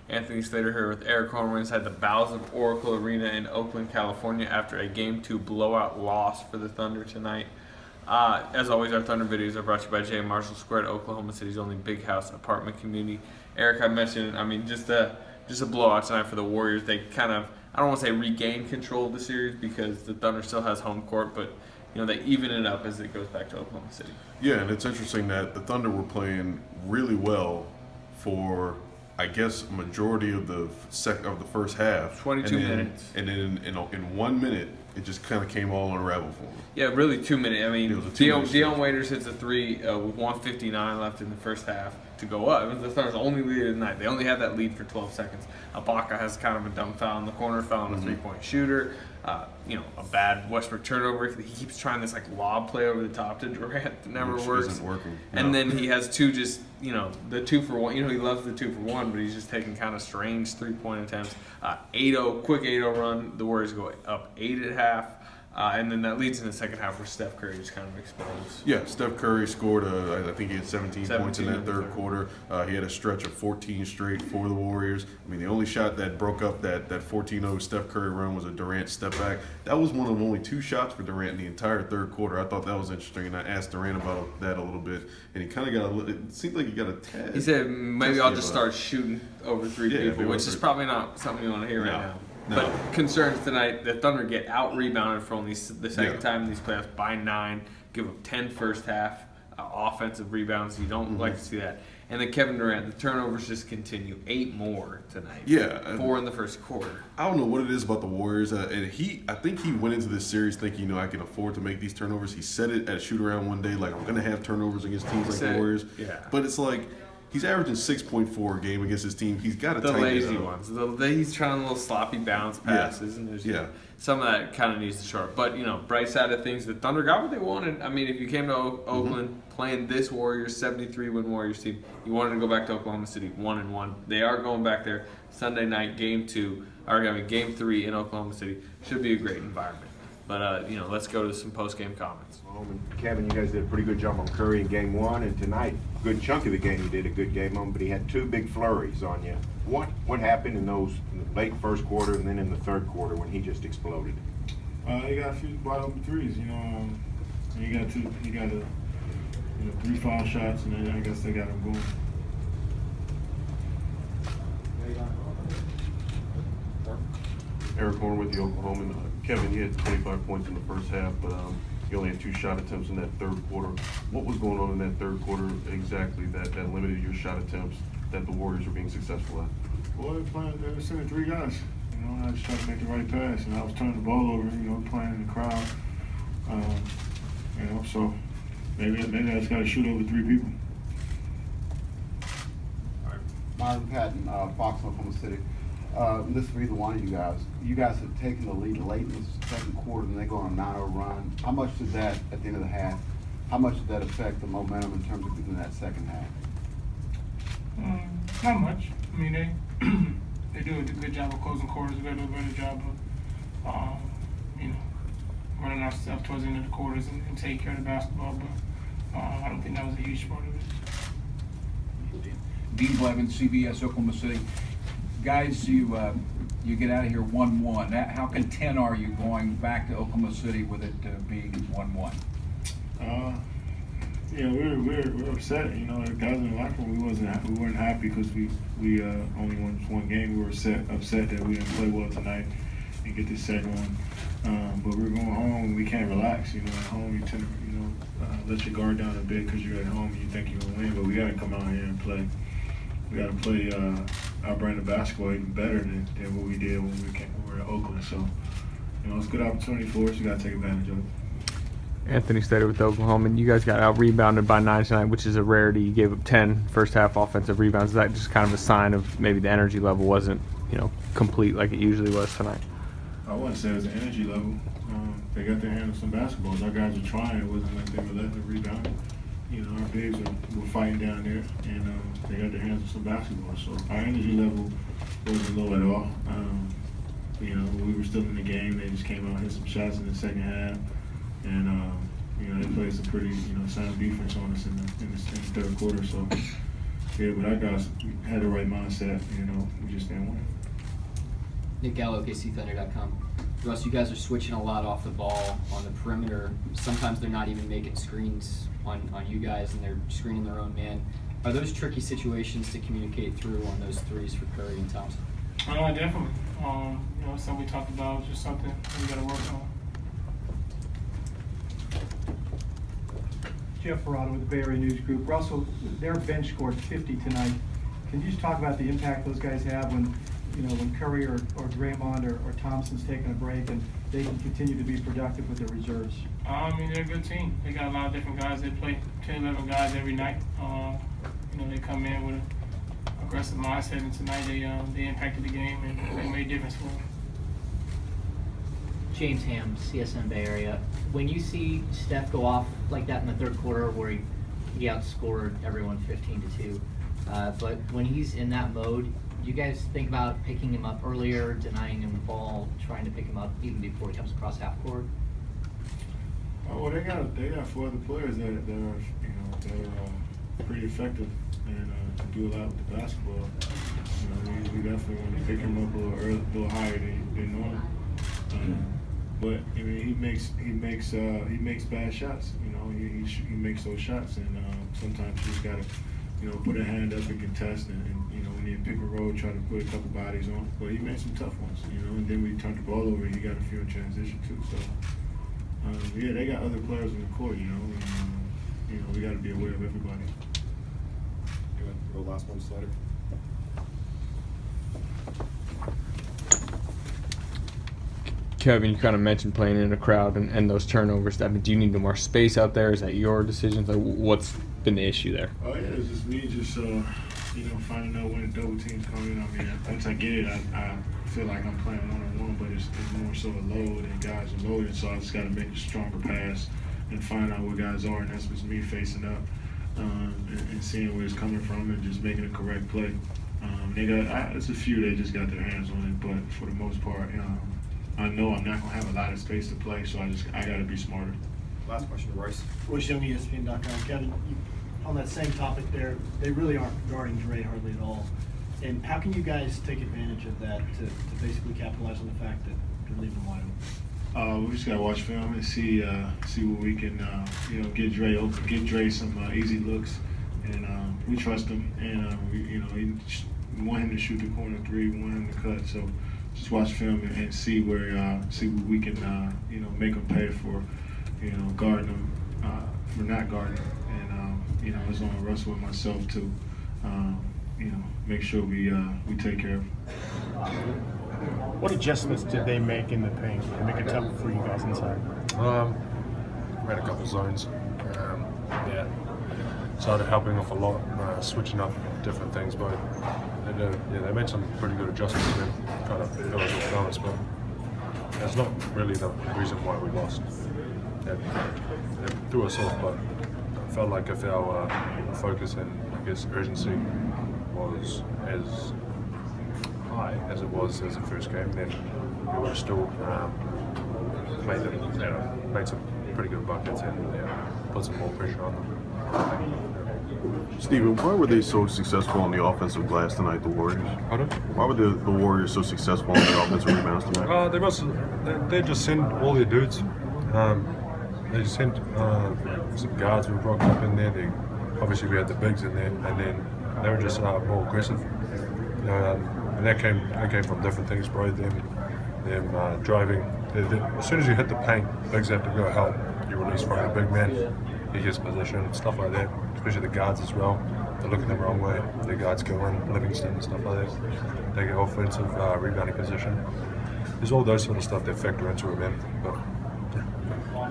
Anthony Slater here with Eric Horman inside the bowels of Oracle Arena in Oakland, California after a Game 2 blowout loss for the Thunder tonight. As always, our Thunder videos are brought to you by J. Marshall Square, Oklahoma City's only big house apartment community. Eric, I mentioned, just a blowout tonight for the Warriors. They kind of, I don't want to say regain control of the series because the Thunder still has home court, but they even it up as it goes back to Oklahoma City. Yeah, and it's interesting that the Thunder were playing really well for, I guess, majority of the first half. 22 minutes. And then in 1 minute, it just kind of came all unraveled for them. Yeah, really 2 minutes. Dion Waiters hits a three with 1:59 left in the first half to go up. It was the Thunder's only lead of the night. They only had that lead for 12 seconds. Ibaka has kind of a dumb foul in the corner, foul on a three-point shooter. A bad Westbrook turnover. He keeps trying this lob play over the top to Durant that never works. Isn't working. No. And then he has two the 2-for-1. He loves the 2-for-1, but he's just taking kind of strange three-point attempts. 8-0, quick 8-0 run. The Warriors go up 8 at half. And then that leads in the second half where Steph Curry just kind of explodes. Yeah, Steph Curry scored, I think he had 17 points in that third quarter. He had a stretch of 14 straight for the Warriors. The only shot that broke up that 14-0 Steph Curry run was a Durant step back. That was one of only 2 shots for Durant in the entire third quarter. I thought that was interesting, and I asked Durant about that a little bit, and he kind of it seemed like he got a tad. He said, maybe I'll just start shooting over 3 people, which is probably not something you want to hear right now. No. But concerns tonight, the Thunder get out-rebounded for only the second time in these playoffs by 9, give up 10 first half offensive rebounds. You don't like to see that. And then Kevin Durant, the turnovers just continue. 8 more tonight. Yeah. 4 in the first quarter. I don't know what it is about the Warriors. And I think he went into this series thinking, I can afford to make these turnovers. He said it at a shoot-around one day, I'm going to have turnovers against teams like the Warriors. Yeah. But it's he's averaging 6.4 a game against his team. He's got to tighten it up. The lazy ones. He's trying little sloppy bounce passes, and there's some of that kind of needs to show up. But bright side of things, the Thunder got what they wanted. If you came to Oakland playing this Warriors 73-win Warriors team, you wanted to go back to Oklahoma City 1-1. They are going back there Sunday night, Game 3 in Oklahoma City. Should be a great environment. But let's go to some post-game comments. Kevin, you guys did a pretty good job on Curry in Game 1, and tonight, a good chunk of the game you did a good game on, but he had 2 big flurries on you. What happened in the late first quarter and then in the third quarter when he just exploded? He got a few wide open threes, and he got 3 foul shots, and then I guess they got him going. Eric Horn with the Oklahoman. Kevin, you had 25 points in the first half, but you only had 2 shot attempts in that third quarter. What was going on in that third quarter exactly that limited your shot attempts that the Warriors were being successful at? Well, they were sending 3 guys. I just tried to make the right pass, and I was turning the ball over, playing in the crowd. So maybe I just got to shoot over 3 people. All right. Myron Patton, Fox, Oklahoma City. This is for either one of you guys. You guys have taken the lead late in the second quarter, and they go on a 9-0 run. How much did that, at the end of the half, how much did that affect the momentum in terms of in that second half? Not much. They do a good job of closing quarters. We got to do a better job of, running our stuff towards the end of the quarters and take care of the basketball. But I don't think that was a huge part of it. Dean Blevins, CBS, Oklahoma City. Guys, you get out of here 1-1. How content are you going back to Oklahoma City with it being 1-1? We're upset. The guys in the locker room, we weren't happy because we only won 1 game. We were upset that we didn't play well tonight and get this second one. But we're going home and we can't relax. At home you tend to let your guard down a bit because you're at home and you think you're gonna win. But we got to come out here and play. We got to play our brand of basketball even better than what we did when we were at Oakland. So, it's a good opportunity for us. You got to take advantage of it. Anthony Slater with Oklahoma, and you guys got out-rebounded by 9 tonight, which is a rarity. You gave up 10 first-half offensive rebounds. Is that just kind of a sign of maybe the energy level wasn't, complete like it usually was tonight? I wouldn't say it was the energy level. They got their hand on some basketballs. Our guys were trying. It wasn't like they were letting them rebound. Our bigs were fighting down there, and they got their hands on some basketball. So our energy level wasn't low at all. We were still in the game. They just came out, hit some shots in the second half, and they played some pretty sound defense on us in the third quarter. So Yeah, but our guys had the right mindset. You know, we just didn't win. Nick Gallo, KCThunder.com. Russ, you guys are switching a lot off the ball on the perimeter. Sometimes they're not even making screens on you guys, and they're screening their own man. Are those tricky situations to communicate through on those threes for Curry and Thompson? Definitely. You know, something we talked about, just something we got to work on. Jeff Ferrado with the Bay Area News Group. Russell, their bench scored 50 tonight. Can you just talk about the impact those guys have when, you know, when Curry or Draymond or Thompson's taking a break and they can continue to be productive with their reserves? I mean, they're a good team. They got a lot of different guys. They play 10, 11 guys every night. You know, they come in with an aggressive mindset, and tonight they impacted the game and they made a difference for them. James Ham, CSN Bay Area. When you see Steph go off like that in the third quarter, where he outscored everyone 15-2, but when he's in that mode, do you guys think about picking him up earlier, denying him the ball, trying to pick him up even before he comes across half court? Oh, well, they got 4 other players that are pretty effective and do a lot with the basketball. You know, we definitely want to pick him up a little higher than normal. But I mean, he makes bad shots. You know, he makes those shots, and sometimes you just gotta, you know, put a hand up and contest, and you know, when you pick a roll, try to put a couple bodies on. But he made some tough ones, you know. And then we turned the ball over, and he got a few in transition too. So yeah, they got other players on the court, you know. And, you know, we got to be aware of everybody. The last one, Slider. Kevin, you kind of mentioned playing in a crowd and those turnovers. I mean, do you need more space out there? Is that your decision? Like, what's been the issue there? Oh yeah, it's just me you know, finding out when the double teams come in. I mean, once I get it, I feel like I'm playing one-on-one, but it's more so a load, and guys are loaded, so I just got to make a stronger pass and find out where guys are, and that's what's me facing up and seeing where it's coming from and just making a correct play. It's a few that just got their hands on it, but for the most part, I know I'm not going to have a lot of space to play, so I got to be smarter. Last question, Royce. Royce Young, ESPN.com. Kevin, on that same topic there, they really aren't guarding Dre hardly at all. And how can you guys take advantage of that to basically capitalize on the fact that they're leaving wide open? We just got to watch film and see what we can, you know, get Dre open, get Dre some easy looks. And we trust him, and we want him to shoot the corner three, we want him to cut. So just watch film and see what we can, you know, make him pay for, you know, guarding him, for not guarding him. And you know, it's on Russell and myself to, you know, make sure we take care of him. What adjustments did they make in the paint to make it tough for you guys inside? We had a couple of zones. Yeah, started helping off a lot, switching up different things. But they made some pretty good adjustments there, kind of feel us off balance. But that's not really the reason why we lost. They threw us off, but I felt like if our focus and I guess urgency was as high as it was as the first game, then we would have still made some pretty good buckets and put some more pressure on them. Steven, why were they so successful on the offensive glass tonight, the Warriors? Pardon? Why were the Warriors so successful on the offensive rebounds tonight? They just sent all their dudes. They just sent some guards who broke up in there. Obviously we had the bigs in there, and then they were just more aggressive. And that came from different things, bro. Them driving. As soon as you hit the paint, bigs have to go help. You release from the big man. He gets position, stuff like that. Especially the guards as well. They look at the wrong way. The guards go in, Livingston and stuff like that. They get offensive rebounding position. There's all those sort of stuff that factor into it, man. But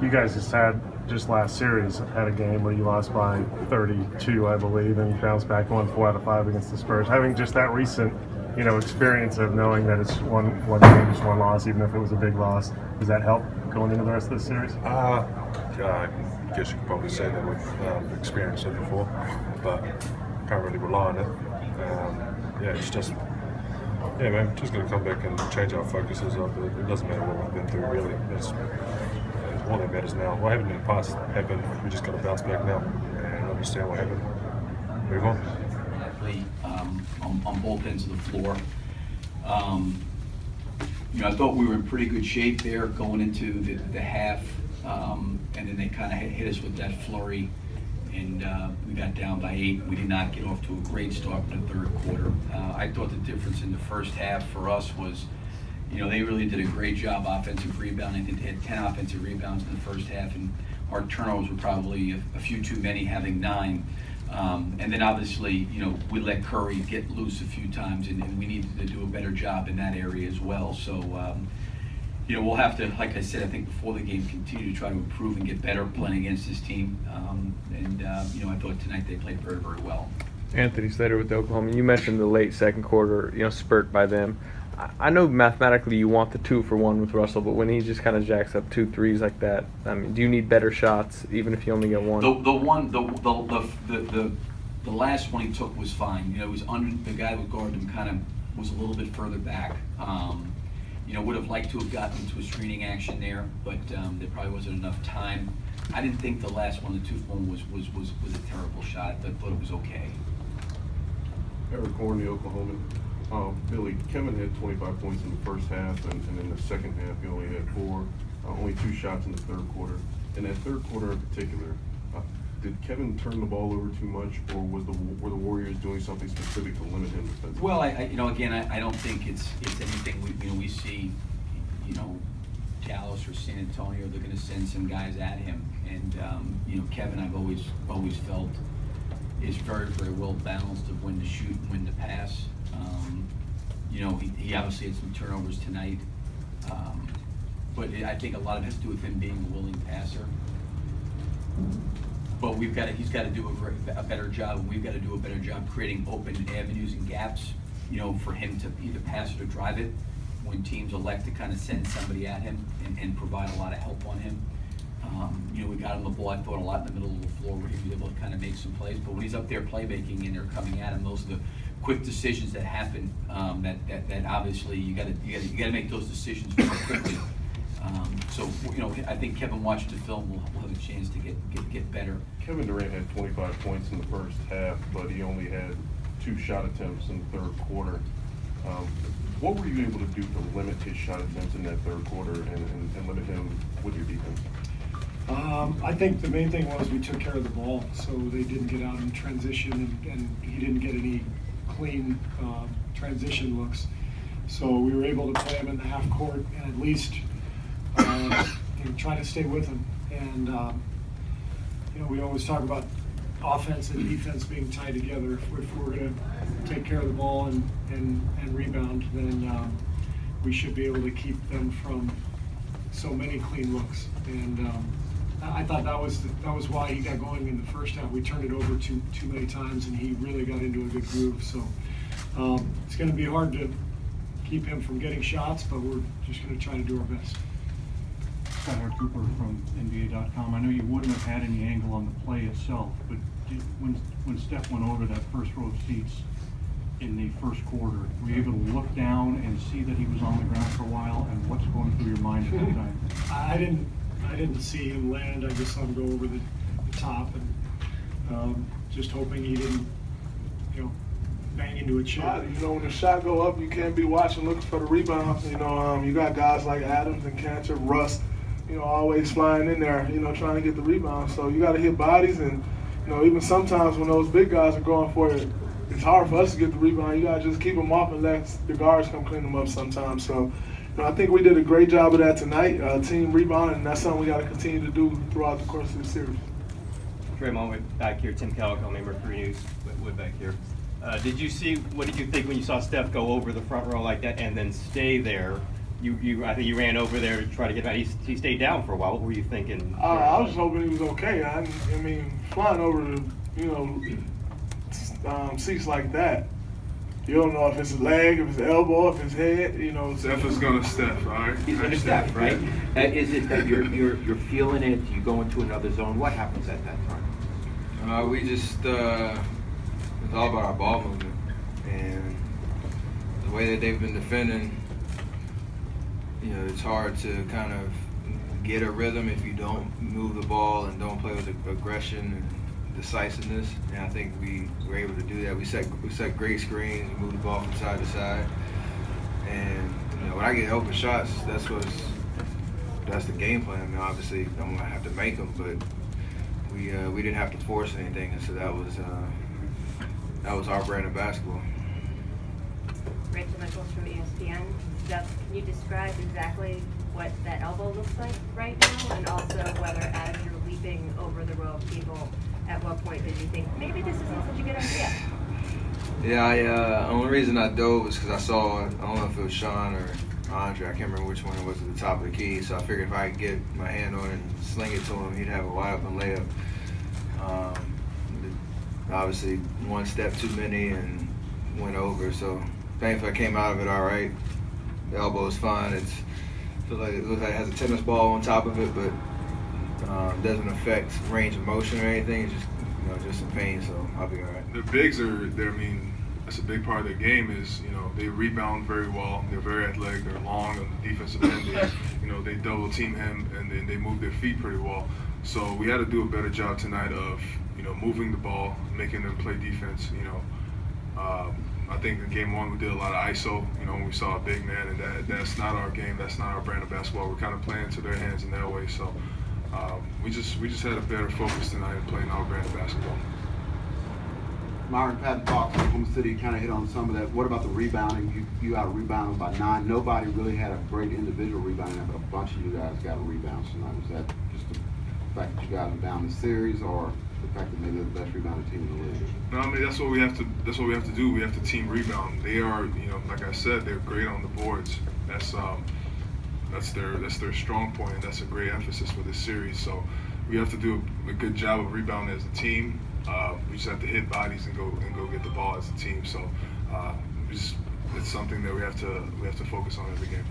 you guys just last series had a game where you lost by 32, I believe, and bounced back 4 out of 5 against the Spurs. Having just that recent, you know, experience of knowing that it's one game, just one loss, even if it was a big loss, does that help going into the rest of the series? I guess you could probably say that we've experienced it before, but can't really rely on it. Yeah, it's just, yeah, man, just going to come back and change our focuses up. It doesn't matter what we've been through, really. It's all that matters now. What happened in the past happened. We just got to bounce back now and understand what happened. Move on. defensively on both ends of the floor. You know, I thought we were in pretty good shape there going into the half, and then they kind of hit us with that flurry, and we got down by 8. We did not get off to a great start in the third quarter. I thought the difference in the first half for us was, you know, they really did a great job offensive rebounding. They had 10 offensive rebounds in the first half, and our turnovers were probably a few too many, having 9. And then obviously, you know, we let Curry get loose a few times, and we needed to do a better job in that area as well. So, you know, we'll have to, like I said, I think before the game, continue to try to improve and get better playing against this team. You know, I thought tonight they played very, very well. Anthony Slater with Oklahoma. You mentioned the late second quarter, you know, spurt by them. I know mathematically you want the 2-for-1 with Russell, but when he just kind of jacks up 2 threes like that, I mean, do you need better shots even if you only get one? The last one he took was fine. You know, it was under the guy who guarded him, kind of was a little bit further back. You know, would have liked to have gotten into a screening action there, but there probably wasn't enough time. I didn't think the last one, the 2-for-1, was a terrible shot. I thought it was okay. Eric Horn, the Oklahoman. Billy, Kevin had 25 points in the first half, and in the second half he only had 4. Only 2 shots in the third quarter. In that third quarter in particular, did Kevin turn the ball over too much, or were the Warriors doing something specific to limit him defensively? Well, you know, again, I don't think it's anything we see, you know, Dallas or San Antonio, they're going to send some guys at him, and you know, Kevin, I've always felt is very, very well balanced of when to shoot and when to pass. You know, he obviously had some turnovers tonight, but I think a lot of it has to do with him being a willing passer. But he's got to do a better job, and we've got to do a better job creating open avenues and gaps, you know, for him to either pass it or drive it when teams elect to kind of send somebody at him and provide a lot of help on him. You know, we got him the ball, I thought, a lot in the middle of the floor where he was able to kind of make some plays. But when he's up there playmaking and they're coming at him, those are the quick decisions that happen. That obviously you got to make those decisions very quickly. So you know, I think Kevin watched the film will have a chance to get better. Kevin Durant had 25 points in the first half, but he only had 2 shot attempts in the third quarter. What were you able to do to limit his shot attempts in that third quarter and limit him with your defense? I think the main thing was we took care of the ball, so they didn't get out in transition, and he didn't get any clean transition looks. So we were able to play him in the half court and at least you know, try to stay with him. And you know, we always talk about offense and defense being tied together. If we're going to take care of the ball and rebound, then we should be able to keep them from so many clean looks. And I thought that was why he got going in the first half. We turned it over too many times, and he really got into a good groove. So it's going to be hard to keep him from getting shots, but we're just going to try to do our best. Scott Cooper from NBA.com. I know you wouldn't have had any angle on the play itself, but when Steph went over that first row of seats in the first quarter, were you able to look down and see that he was on the ground for a while, and what's going through your mind at that time? I didn't see him land. I just saw him go over the top, and just hoping he didn't, you know, bang into a chip. You know, when the shot go up, you can't be watching looking for the rebounds. You know, you got guys like Adams and Cantor, Russ, you know, always flying in there, you know, trying to get the rebound. So you got to hit bodies, and you know, even sometimes when those big guys are going for it, it's hard for us to get the rebound. You got to just keep them off and let the guards come clean them up sometimes. So, you know, I think we did a great job of that tonight, team rebounding, and that's something we got to continue to do throughout the course of the series. Draymond, back here. Tim Calico, Mercury News, with back here. What did you think when you saw Steph go over the front row like that and then stay there? I think you ran over there to try to get back. He stayed down for a while. What were you thinking? I was hoping he was okay. I mean, flying over the, you know, seats like that, you don't know if it's a leg, if it's an elbow, if it's head. You know, Steph is gonna Steph, all right? He's gonna Steph, right? Is it that you're feeling it? You go into another zone. What happens at that time? We just it's all about our ball movement and the way that they've been defending. You know, it's hard to kind of get a rhythm if you don't move the ball and don't play with aggression and decisiveness, and I think we were able to do that. We set great screens, we moved the ball from side to side, and you know, when I get open shots, that's the game plan. I mean, obviously, I'm gonna have to make them, but we didn't have to force anything, and so that was our brand of basketball. Rachel Nichols from ESPN. Steph, can you describe exactly what that elbow looks like right now, and also whether, as you're leaping over the row of people, at what point did you think maybe this isn't such a good idea? Yeah, only reason I dove was because I saw, I don't know if it was Sean or Andre, I can't remember which one it was at the top of the key, so I figured if I could get my hand on it and sling it to him, he'd have a wide open layup. Obviously, one step too many and went over, so thankfully I came out of it all right. The elbow is fine. It looks like it has a tennis ball on top of it, but doesn't affect range of motion or anything. It's just, you know, just some pain, so I'll be all right. The bigs are there. I mean, that's a big part of their game. Is, you know, they rebound very well. They're very athletic. They're long on the defensive end. You know, they double team him and then they move their feet pretty well. So we had to do a better job tonight of, you know, moving the ball, making them play defense. You know, I think in game one we did a lot of ISO. You know, when we saw a big man, and that's not our game. That's not our brand of basketball. We're kind of playing to their hands in that way. So we just had a better focus tonight in playing our brand of basketball. Myron Patton Fox from Oklahoma City kind of hit on some of that. What about the rebounding? You got rebounded by 9. Nobody really had a great individual rebounding, but a bunch of you guys got rebounds tonight. Was that just the fact that you guys are down the series, or the fact that maybe they're the best rebounding team in the league? No, I mean that's what we have to. That's what we have to do. We have to team rebound. They are, you know, like I said, they're great on the boards. That's their strong point, and that's a great emphasis for this series. So we have to do a good job of rebounding as a team. We just have to hit bodies and go get the ball as a team. So it's something that we have to focus on every game.